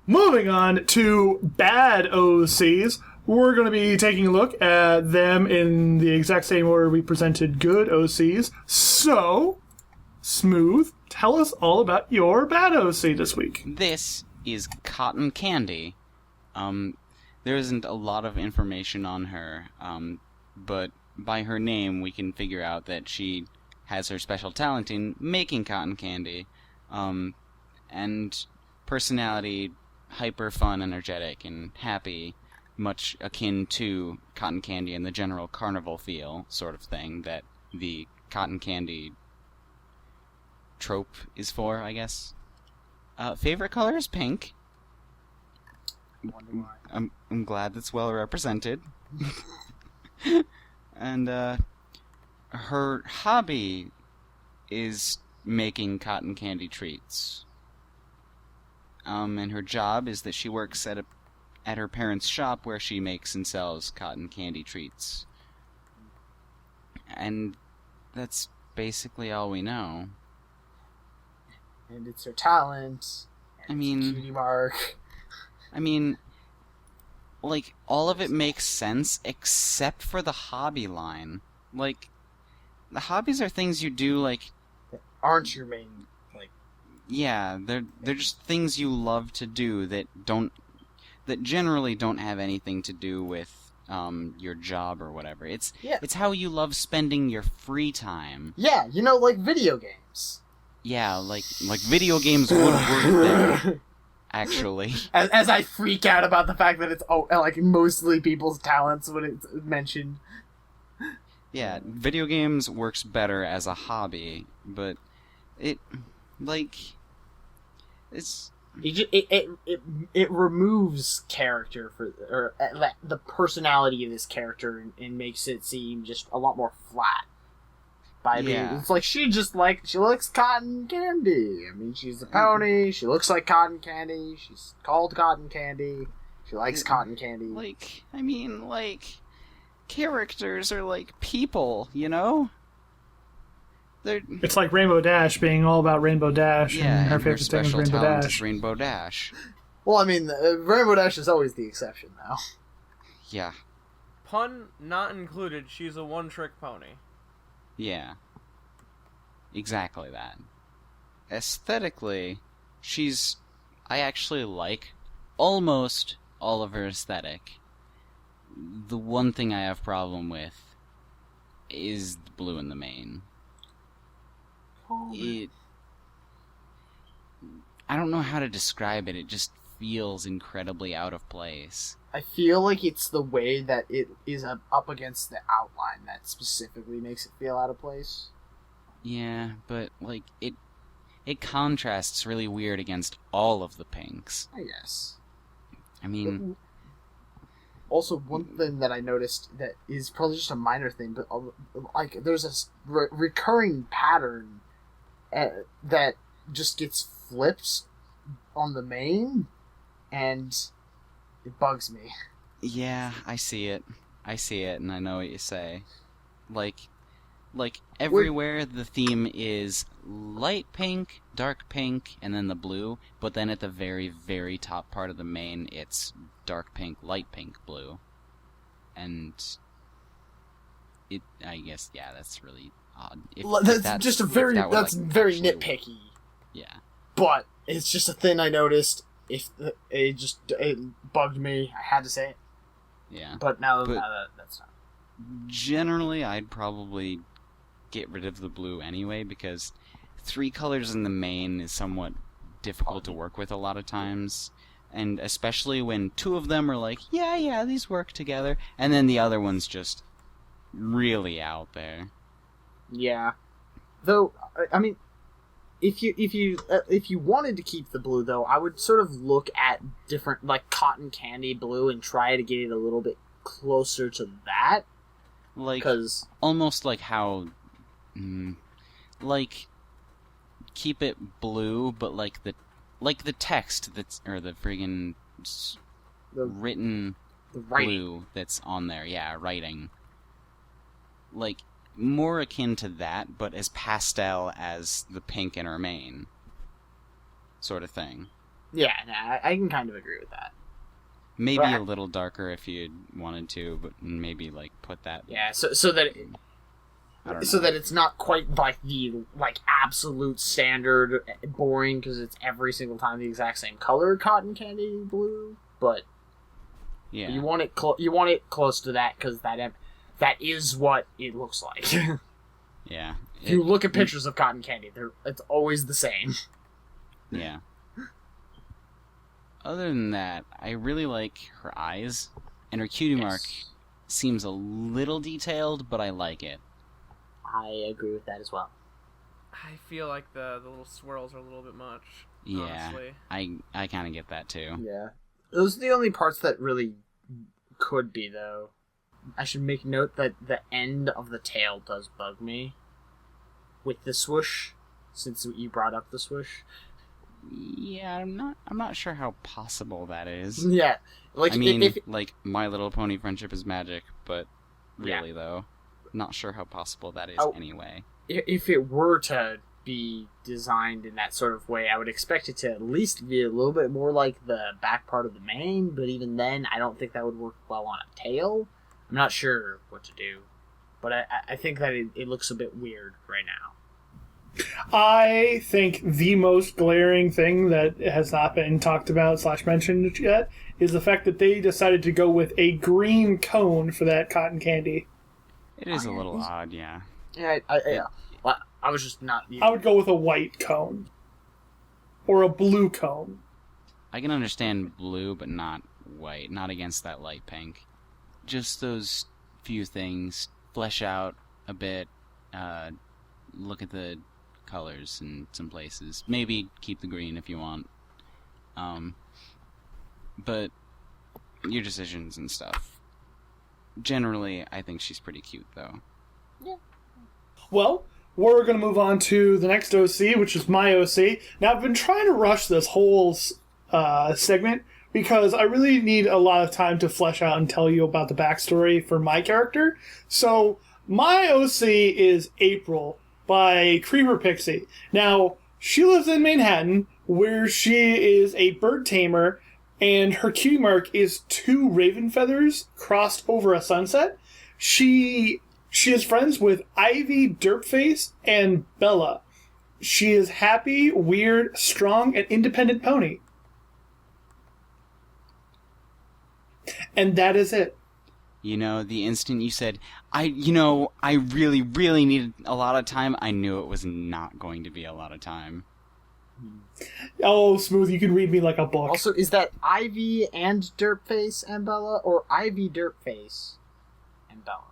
Moving on to bad OCs, we're going to be taking a look at them in the exact same order we presented good OCs. So, Smooth, tell us all about your bad OC this week. This is Cotton Candy. There isn't a lot of information on her, but by her name we can figure out that she has her special talent in making cotton candy, and personality, hyper fun, energetic, and happy, much akin to cotton candy and the general carnival feel sort of thing that the cotton candy trope is for, I guess. Favorite color is pink. I'm glad that's well represented. And her hobby is making cotton candy treats. And her job is that she works at her parents' shop where she makes and sells cotton candy treats. And that's basically all we know. And it's her talent. I mean, cutie mark. I mean, like, all of it makes sense except for the hobby line. Like, the hobbies are things you do, like... That aren't your main, like... Yeah, they're just things you love to do that generally don't have anything to do with, your job or whatever. It's how you love spending your free time. Yeah, like video games. Yeah, like video games would work there. Actually. As I freak out about the fact that it's like mostly people's talents when it's mentioned. Yeah, video games works better as a hobby, but it removes character the personality of this character and makes it seem just a lot more flat. It's like she likes cotton candy. I mean, she's a pony. She looks like cotton candy. She's called cotton candy. She likes cotton candy. Characters are like people, you know? It's like Rainbow Dash being all about Rainbow Dash, and her favorite thing is Rainbow Dash. Rainbow Dash. Well, I mean, Rainbow Dash is always the exception, though. Yeah. Pun not included, she's a one-trick pony. Yeah. Exactly that. Aesthetically, I actually like almost all of her aesthetic. The one thing I have problem with is the blue in the mane. I don't know how to describe it. It just feels incredibly out of place. I feel like it's the way that it is up against the outline that specifically makes it feel out of place. Yeah, but it contrasts really weird against all of the pinks. I guess. I mean... Also, one thing that I noticed that is probably just a minor thing, but there's a recurring pattern that just gets flipped on the mane, and it bugs me. Yeah, I see it, and I know what you say. Like everywhere the theme is light pink, dark pink, and then the blue, but then at the very, very top part of the mane, it's dark pink, light pink, blue. And I guess, yeah, that's really odd. That's very nitpicky. Yeah. But it's just a thing I noticed. It bugged me. I had to say it. Yeah. But now that's not. Generally, I'd probably get rid of the blue anyway, because 3 colors in the mane is somewhat difficult to work with a lot of times. And especially when 2 of them are like, yeah, these work together, and then the other one's just really out there. Yeah. Though, I mean, if you wanted to keep the blue, though, I would sort of look at different, like, cotton candy blue and try to get it a little bit closer to that. Like, almost like how, keep it blue, but like the text that's, or the friggin' written blue that's on there, yeah, writing. Like, more akin to that, but as pastel as the pink in her mane. Sort of thing. Yeah, nah, I can kind of agree with that. Maybe Right. a little darker if you wanted to, but maybe like put that. Yeah, so that I don't so know. that it's not quite like the absolute standard boring because it's every single time the exact same color cotton candy blue, but Yeah. you want it close to that because that is what it looks like. Yeah. If you look at pictures of cotton candy, it's always the same. Yeah. Other than that, I really like her eyes, and her cutie mark seems a little detailed, but I like it. I agree with that as well. I feel like the little swirls are a little bit much. Yeah, Honestly. I kind of get that too. Yeah. Those are the only parts that really could be, though. I should make note that the end of the tail does bug me. With the swoosh, since you brought up the swoosh. Yeah, I'm not sure how possible that is. Yeah. Like, I mean, if like My Little Pony Friendship is Magic, but Yeah. really though, not sure how possible that is Oh. anyway. if it were to be designed in that sort of way, I would expect it to at least be a little bit more like the back part of the mane, but even then, I don't think that would work well on a tail. I'm not sure what to do, but I think that it looks a bit weird right now. I think the most glaring thing that has not been talked about / mentioned yet is the fact that they decided to go with a green cone for that cotton candy. It is a little odd, yeah. Yeah, well, I was just not... I would go with a white cone. Or a blue cone. I can understand blue, but not white. Not against that light pink. Just those few things. Flesh out a bit. Look at the colors in some places. Maybe keep the green if you want. But your decisions and stuff. Generally, I think she's pretty cute, though. Well, we're going to move on to the next OC, which is my OC. Now, I've been trying to rush this whole segment because I really need a lot of time to flesh out and tell you about the backstory for my character. So, my OC is April by Creeper Pixie. Now, she lives in Manhattan, where she is a bird tamer, and her cutie mark is 2 raven feathers crossed over a sunset. She is friends with Ivy Derpface and Bella. She is happy, weird, strong, and independent pony. And that is it. You know, the instant you said, I really, really needed a lot of time, I knew it was not going to be a lot of time. Oh, Smooth, you can read me like a book. Also, is that Ivy and Derpface and Bella, or Ivy Derpface and Bella?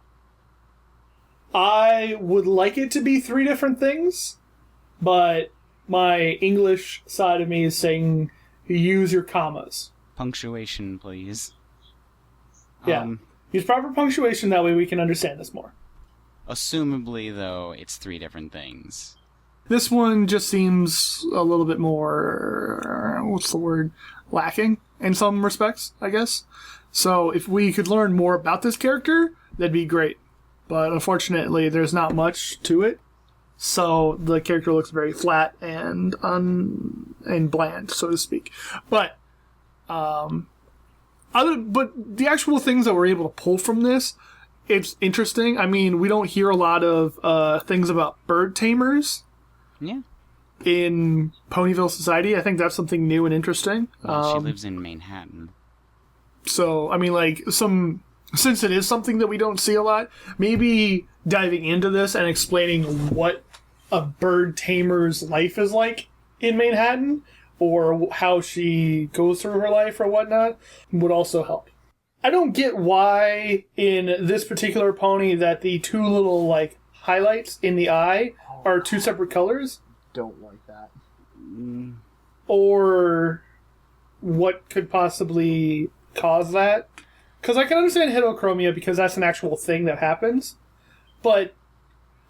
I would like it to be 3 different things, but my English side of me is saying use your commas. Punctuation, please. Yeah. Use proper punctuation, that way we can understand this more. Assumably, though, it's 3 different things. This one just seems a little bit more, what's the word, lacking in some respects, I guess. So if we could learn more about this character, that'd be great. But unfortunately, there's not much to it. So the character looks very flat and bland, so to speak. But the actual things that we're able to pull from this, it's interesting. I mean, we don't hear a lot of things about bird tamers. Yeah. In Ponyville society. I think that's something new and interesting. Well, she lives in Manhattan. So, I mean, like, since it is something that we don't see a lot, maybe diving into this and explaining what a bird tamer's life is like in Manhattan, or how she goes through her life or whatnot, would also help. I don't get why in this particular pony that the 2 little, like, highlights in the eye are 2 separate colors. Don't like that. Or what could possibly cause that. Because I can understand heterochromia because that's an actual thing that happens. But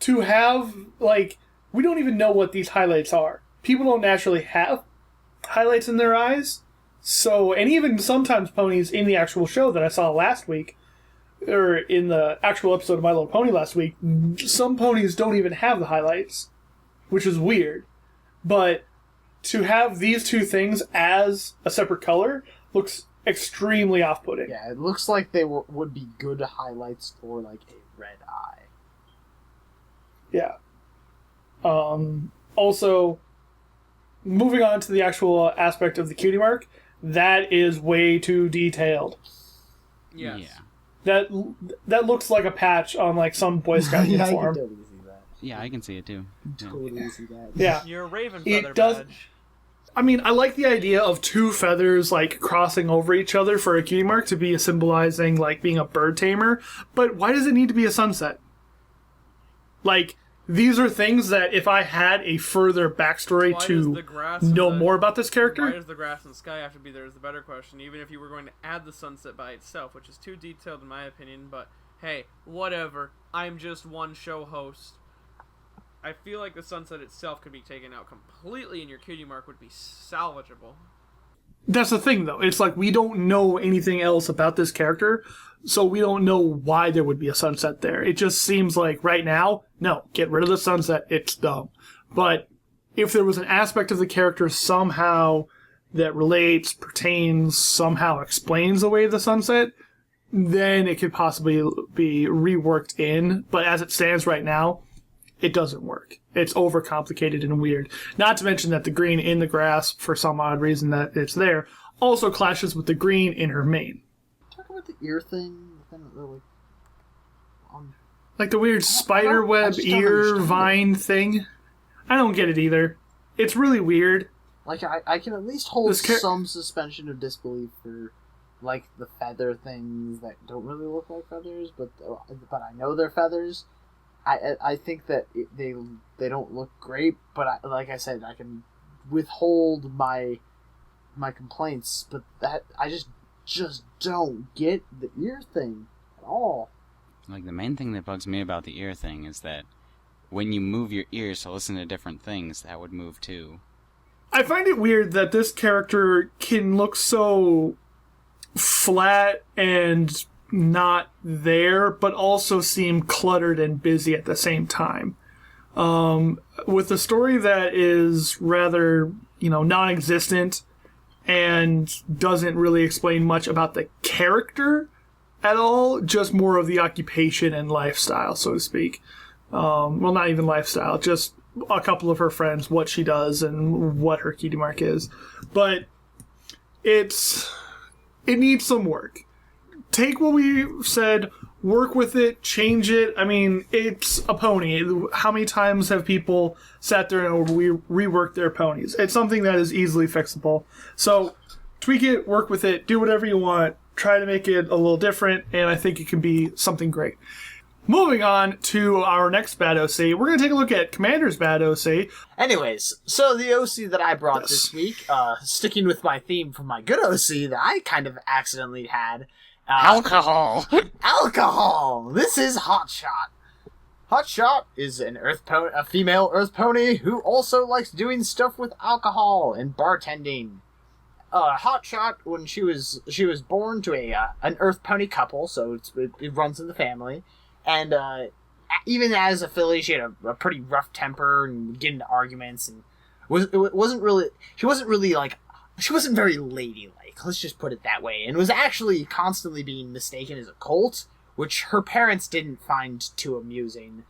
to have, like, we don't even know what these highlights are. People don't naturally have highlights in their eyes. So, and even sometimes ponies in the actual show that I saw last week, or in the actual episode of My Little Pony last week, some ponies don't even have the highlights, which is weird. But to have these two things as a separate color looks extremely off-putting. Yeah, it looks like they would be good highlights for, like, a red eye. Yeah. Also, moving on to the actual aspect of the cutie mark, that is way too detailed. Yes. Yeah. That looks like a patch on, like, some Boy Scout Yeah, I can uniform. totally see that. Yeah, I can see it too. Yeah. Totally see that. Yeah. Your raven It feather does- badge. I mean, I like the idea of two feathers, like, crossing over each other for a cutie mark to be symbolizing, like, being a bird tamer, but why does it need to be a sunset? Like, these are things that if I had a further backstory Why does to the grass and know the- more about this Why character, does the grass and sky have to be there is the better question, even if you were going to add the sunset by itself, which is too detailed in my opinion, but hey, whatever. I'm just one show host. I feel like the sunset itself could be taken out completely and your cutie mark would be salvageable. that's the thing, though. It's like we don't know anything else about this character, so we don't know why there would be a sunset there. It just seems like right now, no, get rid of the sunset. It's dumb. But if there was an aspect of the character somehow that relates, pertains, somehow explains away the sunset, then it could possibly be reworked in. But as it stands right now, it doesn't work. It's overcomplicated and weird. Not to mention that the green in the grass, for some odd reason that it's there, also clashes with the green in her mane. Talk about the ear thing. Like the weird spider I web just don't ear understand vine thing. I don't get it either. It's really weird. Like, I can at least hold This some suspension of disbelief for, like, the feather things that don't really look like feathers, but I know they're feathers. I think that they don't look great, but like I said, I can withhold my complaints, but that I just don't get the ear thing at all. Like, the main thing that bugs me about the ear thing is that when you move your ears to listen to different things, that would move too. I find it weird that this character can look so flat and not there, but also seem cluttered and busy at the same time. With a story that is rather, non-existent and doesn't really explain much about the character at all, just more of the occupation and lifestyle, so to speak. Well, not even lifestyle, just a couple of her friends, what she does and what her cutie mark is. But it needs some work. Take what we said, work with it, change it. I mean, it's a pony. How many times have people sat there and reworked their ponies? It's something that is easily fixable. So tweak it, work with it, do whatever you want, try to make it a little different, and I think it can be something great. Moving on to our next bad OC, we're going to take a look at Commander's bad OC. Anyways, so the OC that I brought this week, sticking with my theme from my good OC that I kind of accidentally had. Alcohol! Alcohol! This is Hotshot. Hotshot is a female earth pony who also likes doing stuff with alcohol and bartending. Hotshot, when she was born to an earth pony couple, so it runs in the family, and even as a filly, she had a pretty rough temper and would get into arguments, and she wasn't very ladylike. Let's just put it that way, and was actually constantly being mistaken as a colt, which her parents didn't find too amusing,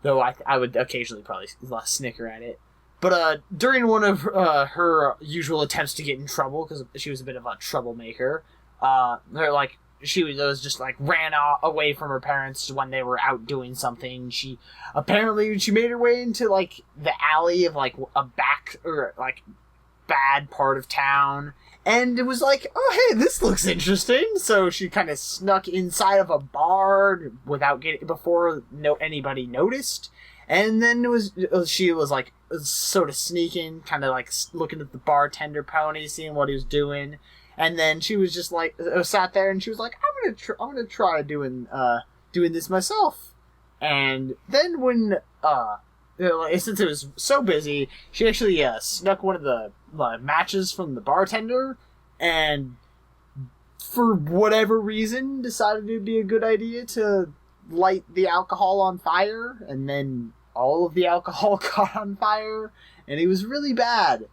though I would occasionally probably snicker at it. But during one of her usual attempts to get in trouble, because she was a bit of a troublemaker, she ran away from her parents when they were out doing something. She made her way into like the alley of like a back or like bad part of town, and it was like, oh hey, this looks interesting. So she kind of snuck inside of a bar before anybody noticed. And then she was like sort of sneaking, kind of like looking at the bartender pony, seeing what he was doing. And then she was just like sat there, and she was like, I'm gonna try doing this myself. And then when since it was so busy, she actually snuck one of the matches from the bartender, and for whatever reason decided it would be a good idea to light the alcohol on fire, and then all of the alcohol caught on fire, and it was really bad.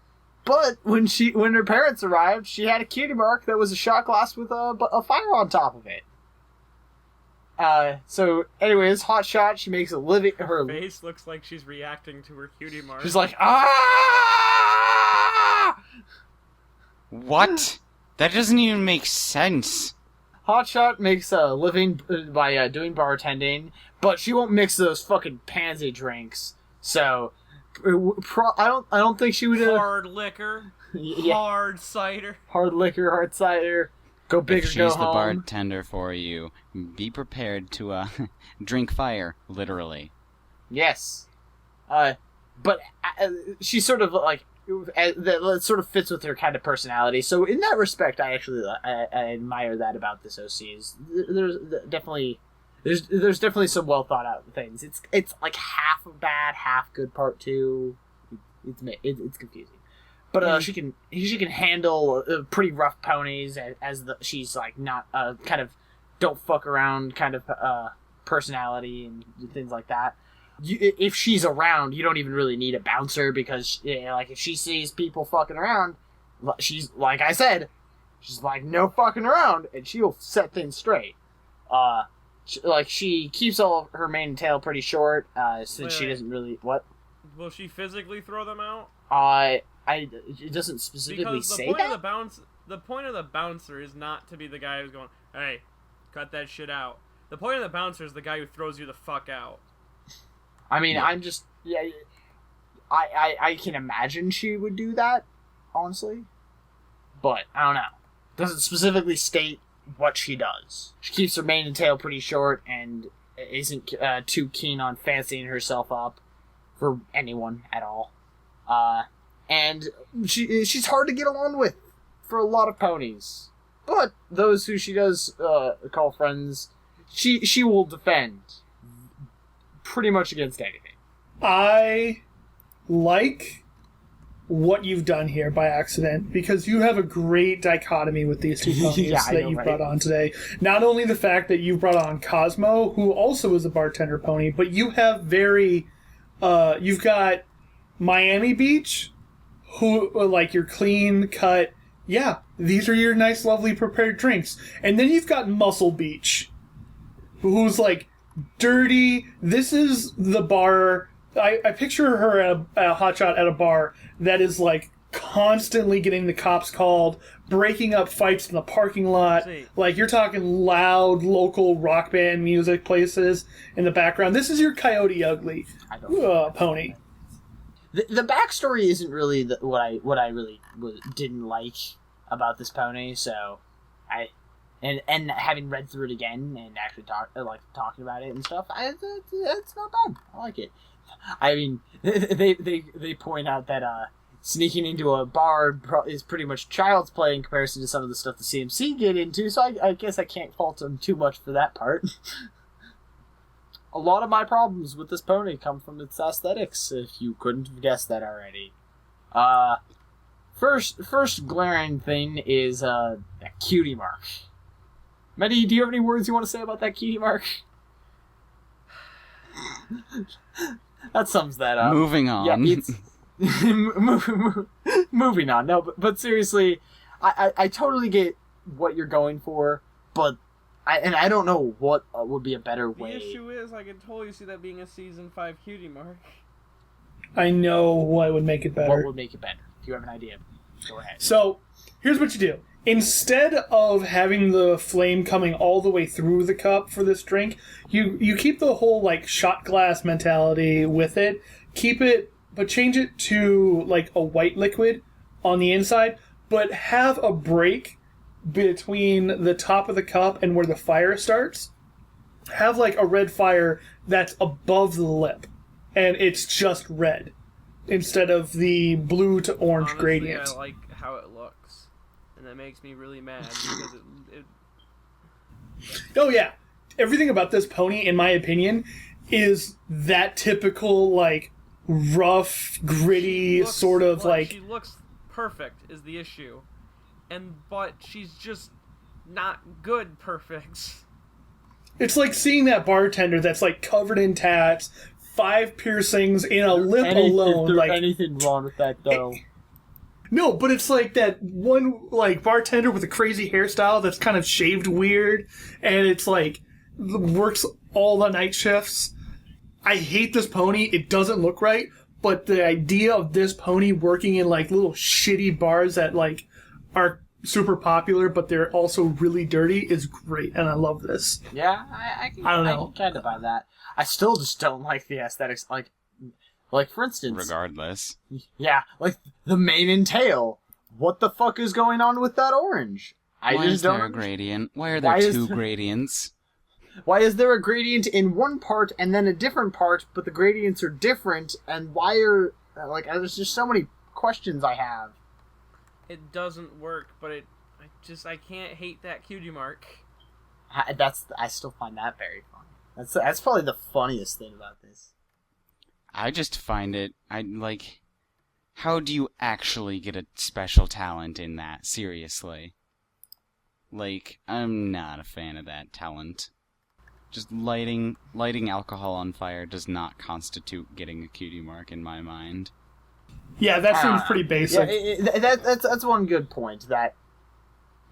But when her parents arrived, she had a cutie mark that was a shot glass with a fire on top of it. So anyways, Hotshot, she makes a living. Her face looks like she's reacting to her cutie mark. She's like, ah! What? That doesn't even make sense. Hotshot makes a living by doing bartending, but she won't mix those fucking pansy drinks. So, I don't think she would. Hard liquor, yeah. hard cider, hard liquor, hard cider. Go big if or go she's the home. bartender for you, be prepared to drink fire, literally. Yes, but she's sort of like that sort of fits with her kind of personality. So in that respect, I actually I admire that about this OCs. There's definitely some well thought out things. It's like half bad, half good part two. It's confusing. But she can handle pretty rough ponies as she's like not kind of don't fuck around kind of personality and things like that. If she's around, you don't even really need a bouncer because like if she sees people fucking around, she's like I said, she's like no fucking around and she'll set things straight. She keeps all of her mane and tail pretty short since she doesn't really what. Will she physically throw them out? It doesn't specifically because say that. The point of the bouncer is not to be the guy who's going, hey, cut that shit out. The point of the bouncer is the guy who throws you the fuck out. I mean, I'm just I can imagine she would do that, honestly, but I don't know. Doesn't specifically state what she does. She keeps her mane and tail pretty short and isn't too keen on fancying herself up for anyone at all. And she's hard to get along with for a lot of ponies. But those who she does call friends, she will defend pretty much against anything. I like what you've done here by accident because you have a great dichotomy with these two ponies that you've brought on today. Not only the fact that you've brought on Cosmo, who also is a bartender pony, but you have you've got Miami Beach, who like your clean cut. Yeah, these are your nice, lovely prepared drinks, and then you've got Muscle Beach, who's like dirty. This is the bar. I picture her at a Hotshot at a bar that is like constantly getting the cops called, breaking up fights in the parking lot. Like you're talking loud local rock band music places in the background. This is your Coyote Ugly pony. The backstory isn't really what I really didn't like about this pony. So and having read through it again and actually talking about it and stuff, it's not bad. I like it. I mean, they point out that sneaking into a bar is pretty much child's play in comparison to some of the stuff the CMC get into. So I guess I can't fault them too much for that part. A lot of my problems with this pony come from its aesthetics, if you couldn't have guessed that already. First glaring thing is that cutie mark. Mehdi, do you have any words you want to say about that cutie mark? That sums that up. Moving on. Yeah, it's moving on. No, but seriously, I totally get what you're going for, but I don't know what would be a better way. The issue is, I can totally see that being a season 5 cutie mark. I know what would make it better. What would make it better? If you have an idea, go ahead. So, here's what you do. Instead of having the flame coming all the way through the cup for this drink, you keep the whole like shot glass mentality with it. Keep it, but change it to like a white liquid on the inside, but have a break between the top of the cup and where the fire starts. Have like a red fire that's above the lip, and it's just red instead of the blue to orange Honestly, gradient. I like how it looks. And that makes me really mad because it... Oh yeah, everything about this pony, in my opinion, is that typical like rough, gritty sort of like. She looks perfect is the issue, but she's just not good perfect. It's like seeing that bartender that's like covered in tats, 5 piercings in a lip alone. Like anything wrong with that though. No, but it's like that one like bartender with a crazy hairstyle that's kind of shaved weird, and it's like works all the night shifts. I hate this pony. It doesn't look right, but the idea of this pony working in like little shitty bars that like are super popular, but they're also really dirty is great, and I love this. Yeah, I don't know. can kind of buy that. I still just don't like the aesthetics. Like for instance, Regardless. yeah, like the mane and tail. What the fuck is going on with that orange? Why just is there don't. a gradient? Why are there Why is two there- gradients? Why is there a gradient in one part and then a different part, but the gradients are different? And why are there's just so many questions I have. It doesn't work, but I can't hate that cutie mark. I still find that very funny. That's probably the funniest thing about this. I just find it, how do you actually get a special talent in that? Seriously. I'm not a fan of that talent. Just lighting alcohol on fire does not constitute getting a cutie mark in my mind. Yeah, that seems pretty basic. Yeah, that's one good point. That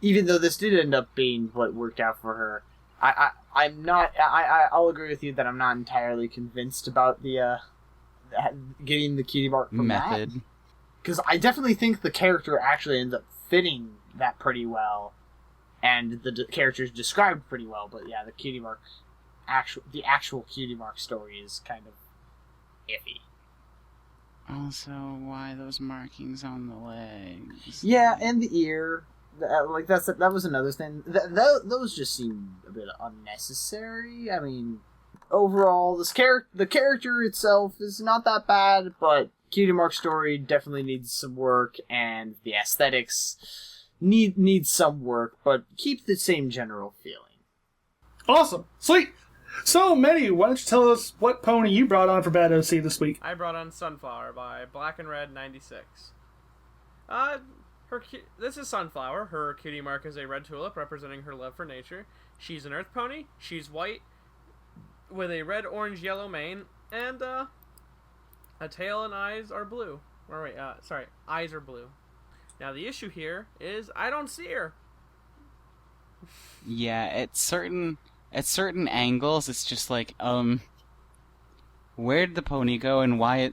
even though this did end up being what worked out for her, I'm not. I'll agree with you that I'm not entirely convinced about the getting the cutie mark from Method. Because I definitely think the character actually ends up fitting that pretty well, and the character is described pretty well. But yeah, the cutie mark, the actual cutie mark story is kind of iffy. Also, why those markings on the legs? Yeah, and the ear. That was another thing. Those just seem a bit unnecessary. I mean, overall, the character itself is not that bad, but cutie mark story definitely needs some work, and the aesthetics need some work, but keep the same general feeling. Awesome. Sweet. So, Mehdi, why don't you tell us what pony you brought on for Bad OC this week? I brought on Sunflower by Black and Red 96. This is Sunflower. Her cutie mark is a red tulip representing her love for nature. She's an earth pony. She's white with a red, orange, yellow mane, and a tail and eyes are blue. Or wait, eyes are blue. Now the issue here is I don't see her. Yeah, at certain angles, it's just like, where'd the pony go, and why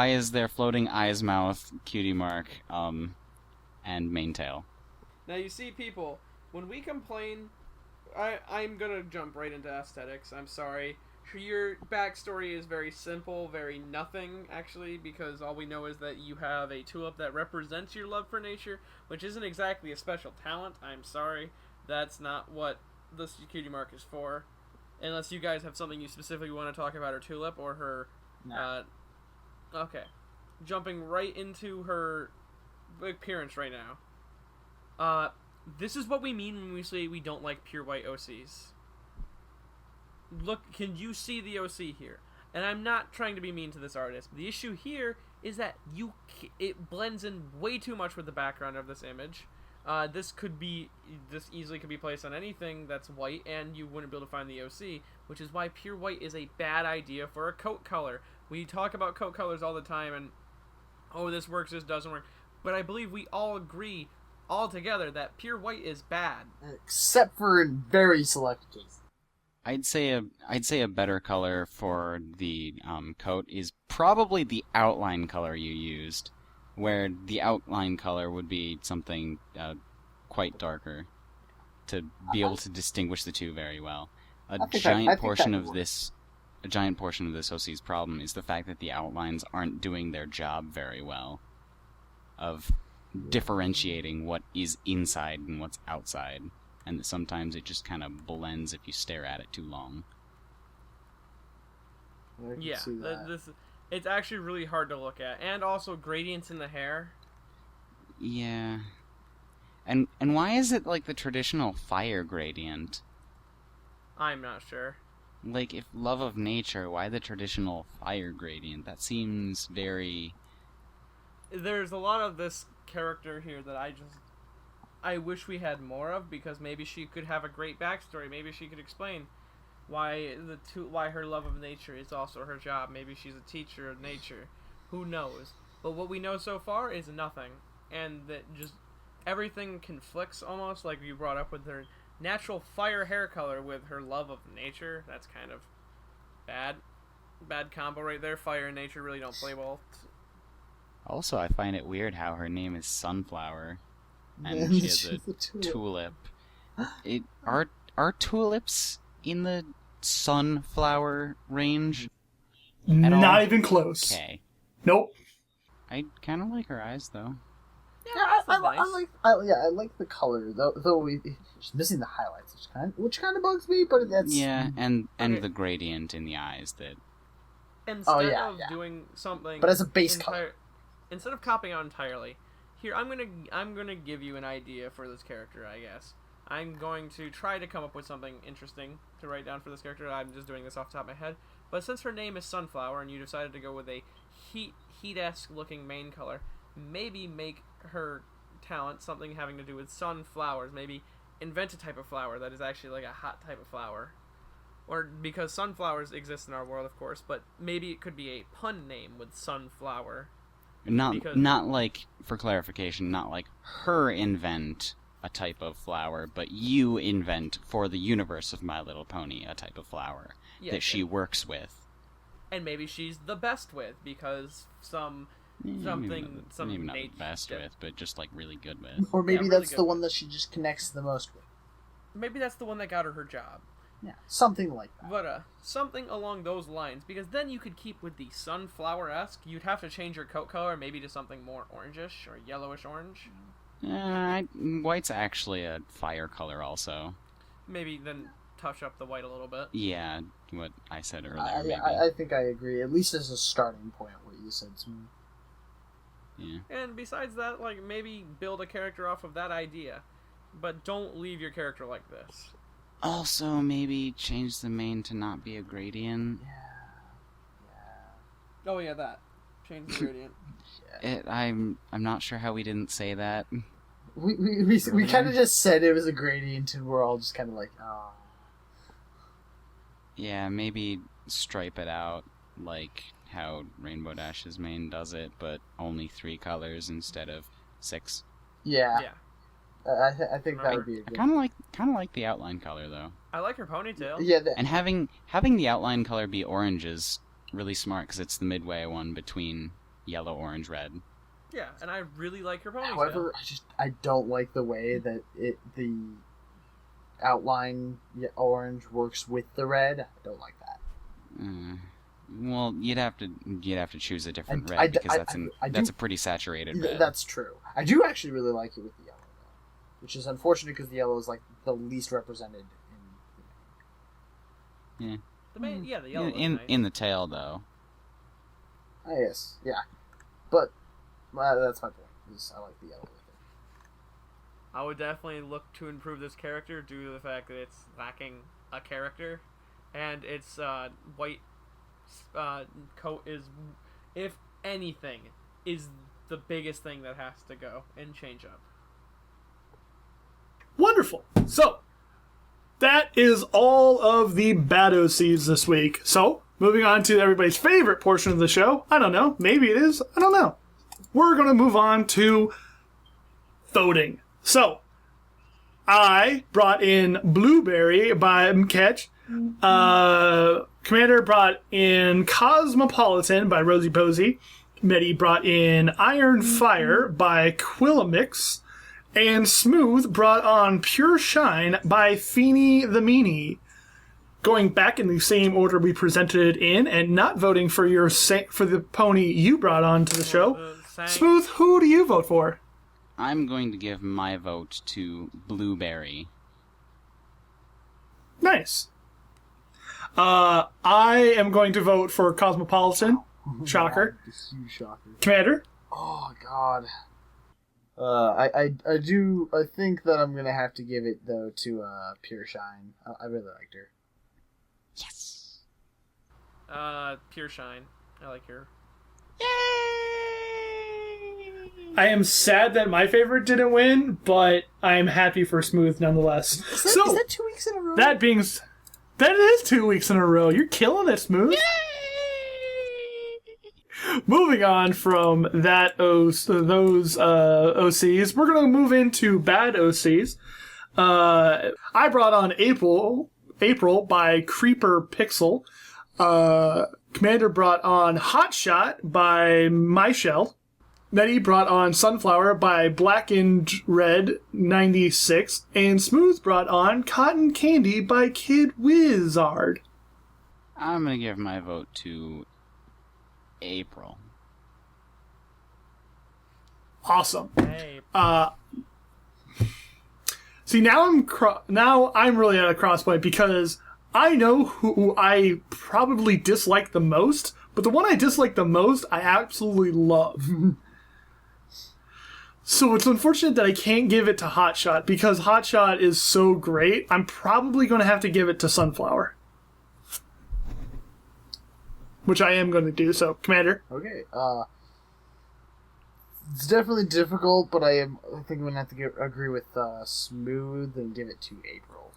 is there floating eyes, mouth, cutie mark, and mane tail? Now you see, people, when we complain, I'm gonna jump right into aesthetics. I'm sorry. Your backstory is very simple, very nothing, actually, because all we know is that you have a tulip that represents your love for nature, which isn't exactly a special talent. I'm sorry. That's not what this cutie mark is for. Unless you guys have something you specifically want to talk about her tulip or her... No. Okay. Jumping right into her appearance right now. This is what we mean when we say we don't like pure white OCs. Look, can you see the OC here? And I'm not trying to be mean to this artist, but the issue here is that it blends in way too much with the background of this image. This easily could be placed on anything that's white, and you wouldn't be able to find the OC, which is why pure white is a bad idea for a coat color. We talk about coat colors all the time, and oh, this works, this doesn't work. But I believe we all agree all together that pure white is bad. Except for in very select cases. I'd say a better color for the coat is probably the outline color you used, where the outline color would be something quite darker to be able to distinguish the two very well. A giant portion of this OC's problem is the fact that the outlines aren't doing their job very well of differentiating what is inside and what's outside, and that sometimes it just kind of blends if you stare at it too long. Yeah, it's actually really hard to look at, and also gradients in the hair. Yeah. And why is it like the traditional fire gradient? I'm not sure. Like, if love of nature, why the traditional fire gradient? That seems very... There's a lot of this character here that I wish we had more of, because maybe she could have a great backstory. Maybe she could explain why her love of nature is also her job. Maybe she's a teacher of nature. Who knows? But what we know so far is nothing. and that just everything conflicts almost, like you brought up with her natural fire hair color with her love of nature. That's kind of bad combo right there. Fire and nature really don't play well. Also, I find it weird how her name is Sunflower, and she has a tulip. Are tulips in the sunflower range? Not even close. Okay. Nope. I kind of like her eyes, though. Yeah, I nice. like the color, though she's missing the highlights, which kind of bugs me, but that's... Yeah, and Okay. the gradient in the eyes that... Instead yeah, of yeah. doing something, But as a base color. instead of copying out entirely, here I'm gonna give you an idea for this character. I guess I'm going to try to come up with something interesting to write down for this character. I'm just doing this off the top of my head. But since her name is Sunflower, and you decided to go with a heat-esque looking main color, maybe make her talent something having to do with sunflowers. Maybe invent a type of flower that is actually like a hot type of flower. Or because sunflowers exist in our world, of course, but maybe it could be a pun name with sunflower. Not like, for clarification, not like her invent a type of flower, but you invent for the universe of My Little Pony a type of flower that she works with. And maybe she's the best with, because Maybe not the best yeah. with, but just like really good with. Or maybe really that's good the with. one that she just connects the most with. Maybe that's the one that got her job. Yeah, something like that. But something along those lines, because then you could keep with the sunflower-esque. You'd have to change your coat color maybe to something more orangish or yellowish orange. White's actually a fire color also. Maybe then touch up the white a little bit. Yeah, what I said earlier, maybe. I think I agree, at least as a starting point, what you said to me. Yeah. And besides that, like, maybe build a character off of that idea. But don't leave your character like this. Also, maybe change the mane to not be a gradient. Oh yeah, that. Change the gradient. I'm not sure how we didn't say that. We kind of just said it was a gradient, and we're all just kind of like, oh. Yeah, maybe stripe it out like how Rainbow Dash's mane does it, but only 3 colors instead of 6. Yeah. Yeah. I think that would be a I good... kind of like the outline color though. I like her ponytail. Yeah, And having the outline color be orange is really smart because it's the midway one between yellow, orange, red. Yeah, and I really like her ponytail. However, I don't like the way that the outline orange works with the red. I don't like that. Well, you'd have to choose a different I red because that's a pretty saturated red. That's true. I do actually really like it with the yellow, though, which is unfortunate because the yellow is like the least represented in. Yeah. The main, the yellow. In the tail though. Yes, yeah, but that's my point. Is I like the yellow with it. I would definitely look to improve this character due to the fact that it's lacking a character, and its white coat is, if anything, is the biggest thing that has to go and change up. Wonderful. So, that is all of the bad OCs this week. So, moving on to everybody's favorite portion of the show. I don't know. Maybe it is. I don't know. We're going to move on to voting. So, I brought in Blueberry by Mketch. Commander brought in Cosmopolitan by Rosie Posey. Medi brought in Iron Fire by Quillamix. And Smooth brought on Pure Shine by Feeny the Meanie. Going back in the same order we presented it in, and not voting for for the pony you brought on to the show. Smooth, who do you vote for? I'm going to give my vote to Blueberry. Nice. I am going to vote for Cosmopolitan. Shocker. Huge shocker. Commander? Oh God. I think that I'm gonna have to give it though to Pure Shine. I really liked her. Yes. Pure Shine. I like her. I am sad that my favorite didn't win, but I am happy for Smooth nonetheless. Is that 2 weeks in a row? That is 2 weeks in a row. You're killing it, Smooth. moving on from those OCs, we're going to move into bad OCs. I brought on April by Creeper Pixel. Commander brought on Hotshot by Michelle. Nettie brought on Sunflower by Black and Red 96. And Smooth brought on Cotton Candy by Kid Wizard. I'm going to give my vote to April. Awesome. Hey, See, now I'm really at a cross point because I know who I probably dislike the most, but the one I dislike the most, I absolutely love. So it's unfortunate that I can't give it to Hotshot because Hotshot is so great. I'm probably going to have to give it to Sunflower, which I am going to do. So, Commander. Okay. It's definitely difficult, but I think I'm gonna have to agree with Smooth and give it to April.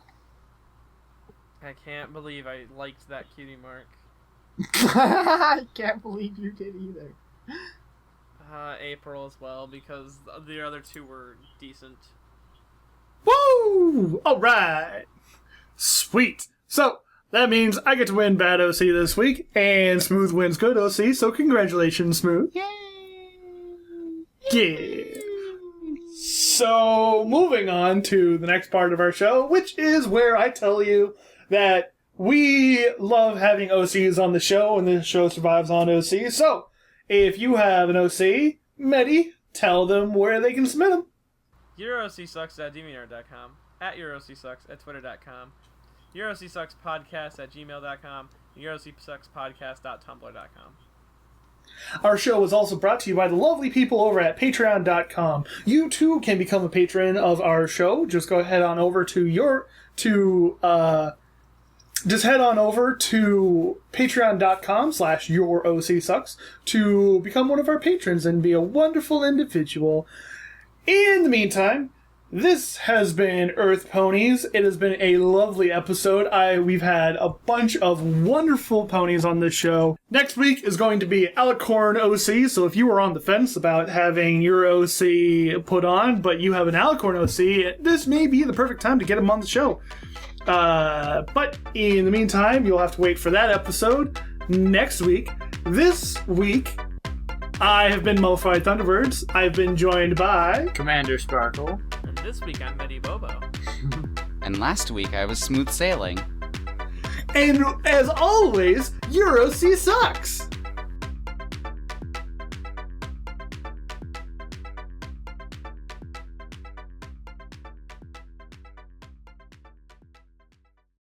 I can't believe I liked that cutie mark. I can't believe you did either. April as well, because the other two were decent. Woo! All right. Sweet. So, that means I get to win Bad OC this week, and Smooth wins Good OC, so congratulations, Smooth. Yay! Yeah. So, moving on to the next part of our show, which is where I tell you that we love having OCs on the show, and this show survives on OC. So, if you have an OC, Medi, tell them where they can submit them. YourOCSucks@deviantart.com, @YourOCSucks@twitter.com, YourOCSucksPodcast@gmail.com, and YourOCSucksPodcast.tumblr.com. Our show is also brought to you by the lovely people over at patreon.com. You too can become a patron of our show. Just go ahead on over to patreon.com/YourOCSucks to become one of our patrons and be a wonderful individual. In the meantime, this has been Earth Ponies. It has been a lovely episode. We've had a bunch of wonderful ponies on this show. Next week is going to be Alicorn OC, so if you were on the fence about having your OC put on, but you have an Alicorn OC, this may be the perfect time to get him on the show. But in the meantime, you'll have to wait for that episode next week. This week, I have been Modified Thunderbirds. I've been joined by Commander Sparkle. And this week I'm Medi Bobo. And last week I was smooth sailing. And as always, your OC sucks!